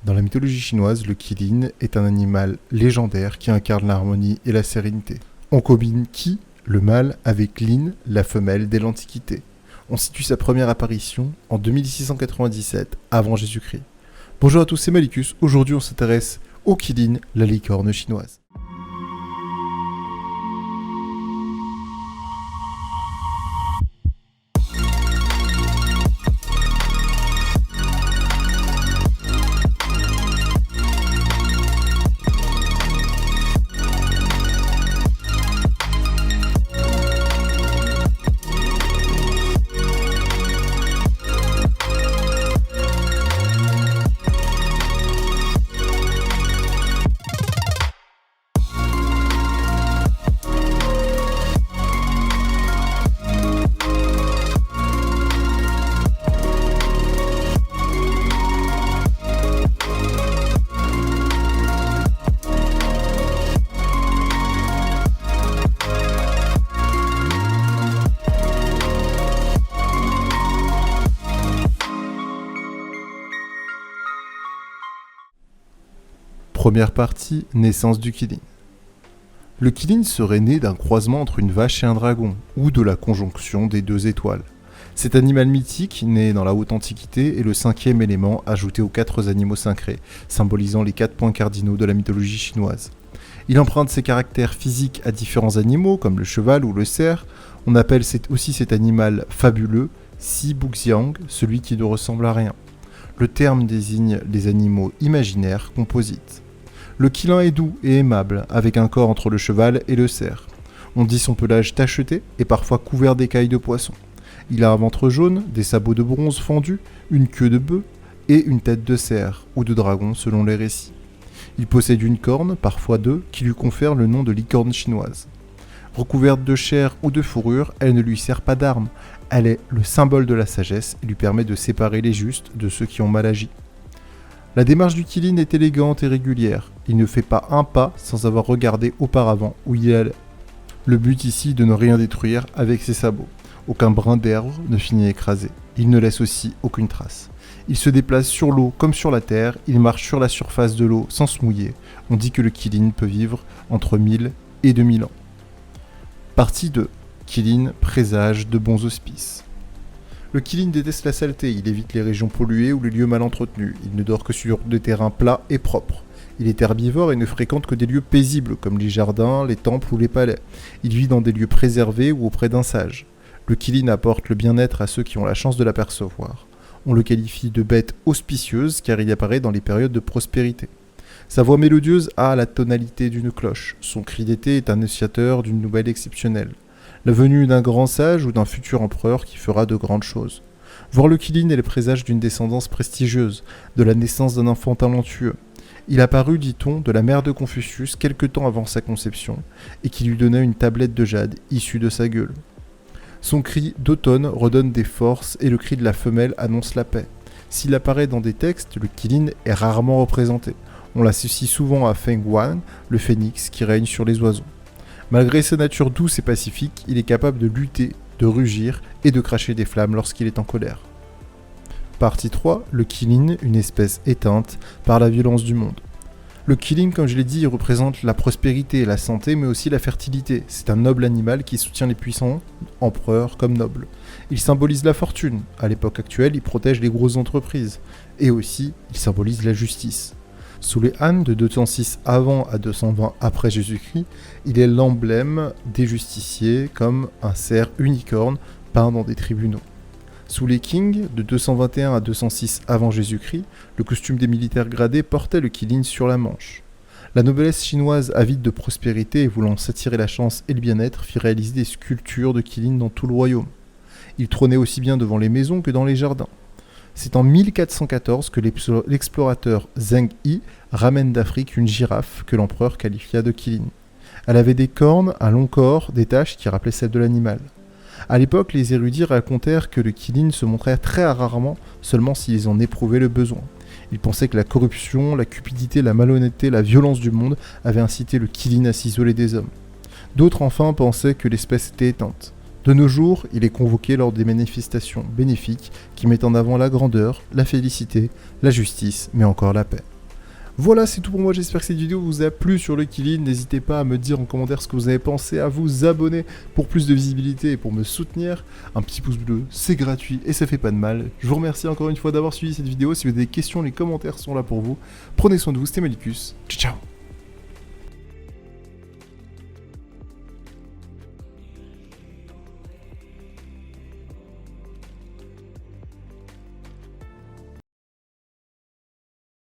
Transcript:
Dans la mythologie chinoise, le qilin est un animal légendaire qui incarne l'harmonie et la sérénité. On combine qi, le mâle, avec lin, la femelle, dès l'Antiquité. On situe sa première apparition en 2697 avant Jésus-Christ. Bonjour à tous, c'est Malicus. Aujourd'hui, on s'intéresse au qilin, la licorne chinoise. Première partie, naissance du qilin. Le qilin serait né d'un croisement entre une vache et un dragon, ou de la conjonction des deux étoiles. Cet animal mythique, né dans la haute antiquité, est le cinquième élément ajouté aux 4 animaux sacrés, symbolisant les 4 points cardinaux de la mythologie chinoise. Il emprunte ses caractères physiques à différents animaux, comme le cheval ou le cerf. On appelle aussi cet animal fabuleux, Si Buxiang, celui qui ne ressemble à rien. Le terme désigne les animaux imaginaires composites. Le qilin est doux et aimable, avec un corps entre le cheval et le cerf. On dit son pelage tacheté et parfois couvert d'écailles de poisson. Il a un ventre jaune, des sabots de bronze fendus, une queue de bœuf et une tête de cerf ou de dragon selon les récits. Il possède une corne, parfois 2, qui lui confère le nom de licorne chinoise. Recouverte de chair ou de fourrure, elle ne lui sert pas d'arme. Elle est le symbole de la sagesse et lui permet de séparer les justes de ceux qui ont mal agi. La démarche du qilin est élégante et régulière. Il ne fait pas un pas sans avoir regardé auparavant où il allait. Le but ici est de ne rien détruire avec ses sabots. Aucun brin d'herbe ne finit écrasé. Il ne laisse aussi aucune trace. Il se déplace sur l'eau comme sur la terre. Il marche sur la surface de l'eau sans se mouiller. On dit que le qilin peut vivre entre 1000 et 2000 ans. Partie 2. Qilin, présage de bons auspices. Le qilin déteste la saleté, il évite les régions polluées ou les lieux mal entretenus. Il ne dort que sur des terrains plats et propres. Il est herbivore et ne fréquente que des lieux paisibles, comme les jardins, les temples ou les palais. Il vit dans des lieux préservés ou auprès d'un sage. Le qilin apporte le bien-être à ceux qui ont la chance de l'apercevoir. On le qualifie de bête auspicieuse car il apparaît dans les périodes de prospérité. Sa voix mélodieuse a la tonalité d'une cloche. Son cri d'été est annonciateur d'une nouvelle exceptionnelle. La venue d'un grand sage ou d'un futur empereur qui fera de grandes choses. Voir le qilin est le présage d'une descendance prestigieuse, de la naissance d'un enfant talentueux. Il apparut, dit-on, de la mère de Confucius quelque temps avant sa conception, et qui lui donna une tablette de jade issue de sa gueule. Son cri d'automne redonne des forces et le cri de la femelle annonce la paix. S'il apparaît dans des textes, le qilin est rarement représenté. On l'associe souvent à Feng Huan, le phénix qui règne sur les oiseaux. Malgré sa nature douce et pacifique, il est capable de lutter, de rugir et de cracher des flammes lorsqu'il est en colère. Partie 3. Le qilin, une espèce éteinte par la violence du monde. Le qilin, comme je l'ai dit, représente la prospérité et la santé, mais aussi la fertilité. C'est un noble animal qui soutient les puissants, empereurs comme nobles. Il symbolise la fortune. À l'époque actuelle, il protège les grosses entreprises. Et aussi, il symbolise la justice. Sous les Han de 206 avant à 220 après Jésus-Christ, il est l'emblème des justiciers comme un cerf unicorne peint dans des tribunaux. Sous les Qing de 221 à 206 avant Jésus-Christ, le costume des militaires gradés portait le qilin sur la manche. La noblesse chinoise, avide de prospérité et voulant s'attirer la chance et le bien-être, fit réaliser des sculptures de qilin dans tout le royaume. Il trônait aussi bien devant les maisons que dans les jardins. C'est en 1414 que l'explorateur Zheng He ramène d'Afrique une girafe que l'empereur qualifia de qilin. Elle avait des cornes, un long corps, des taches qui rappelaient celles de l'animal. À l'époque, les érudits racontèrent que le qilin se montrait très rarement, seulement s'ils en éprouvaient le besoin. Ils pensaient que la corruption, la cupidité, la malhonnêteté, la violence du monde avaient incité le qilin à s'isoler des hommes. D'autres enfin pensaient que l'espèce était éteinte. De nos jours, il est convoqué lors des manifestations bénéfiques qui mettent en avant la grandeur, la félicité, la justice, mais encore la paix. Voilà, c'est tout pour moi, j'espère que cette vidéo vous a plu sur le Qilin. N'hésitez pas à me dire en commentaire ce que vous avez pensé, à vous abonner pour plus de visibilité et pour me soutenir. Un petit pouce bleu, c'est gratuit et ça fait pas de mal. Je vous remercie encore une fois d'avoir suivi cette vidéo. Si vous avez des questions, les commentaires sont là pour vous. Prenez soin de vous, c'était Malicus. Ciao ciao.